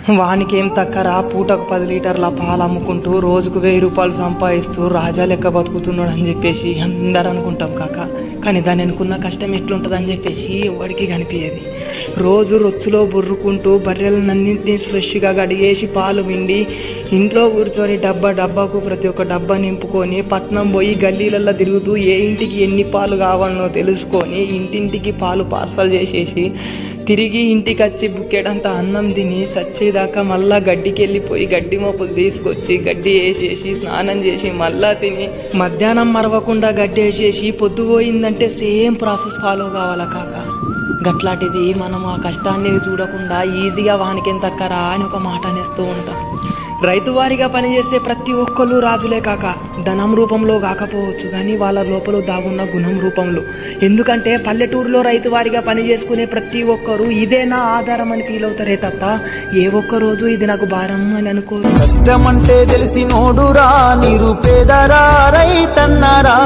వానికేం తక్కరా, పూటకు 10 లీటర్ల పాలు అమ్ముకుంటూ రోజుకు 1000 రూపాయలు సంపాదిస్తూ రాజా లెక్క బతుకుతున్నాడు అని చెప్పేసి అందరు అనుకుంటాం కాక. కానీ దాని అనుకున్న కష్టం ఎట్లుంటుంది అని చెప్పేసి ఎవరికి కనిపించేది. రోజు రొచ్చులో బుర్రుకుంటూ బర్రెలన్నింటినీ ఫ్రెష్గా గడిగేసి పాలు పిండి ఇంట్లో కూర్చొని డబ్బాకు ప్రతి ఒక్క డబ్బా నింపుకొని పట్నం పోయి గల్లీలలో తిరుగుతూ ఏ ఇంటికి ఎన్ని పాలు కావాలనో తెలుసుకొని ఇంటింటికి పాలు పార్సల్ చేసేసి తిరిగి ఇంటికి వచ్చి బుక్కెడంత అన్నం తిని సచ్చేదాకా మళ్ళా గడ్డికి వెళ్ళిపోయి గడ్డి మోపులు తీసుకొచ్చి గడ్డి వేసేసి స్నానం చేసి మళ్ళా తిని మధ్యాహ్నం మరవకుండా గడ్డి వేసేసి పొద్దుపోయిందంటే సేమ్ ప్రాసెస్ ఫాలో కావాలా కాక. గట్లాంటిది మనం ఆ కష్టాన్ని చూడకుండా ఈజీగా వానికేం తక్కరా అని ఒక మాట అనేస్తూ ఉంటాం. రైతు వారిగా పనిచేసే ప్రతి ఒక్కరు రాజులే కాక, ధనం రూపంలో కాకపోవచ్చు కానీ వాళ్ళ లోపల దాగున్న గుణం రూపంలో. ఎందుకంటే పల్లెటూరులో రైతు వారిగా పని చేసుకునే ప్రతి ఒక్కరు ఇదే నా ఆధారం అని ఫీల్ అవుతారే తప్ప ఏ ఒక్క రోజు ఇది నాకు భారం అని అనుకోరు. కష్టమంటే తెలిసినోడురా నిరుపేదరా రైతన్నరా.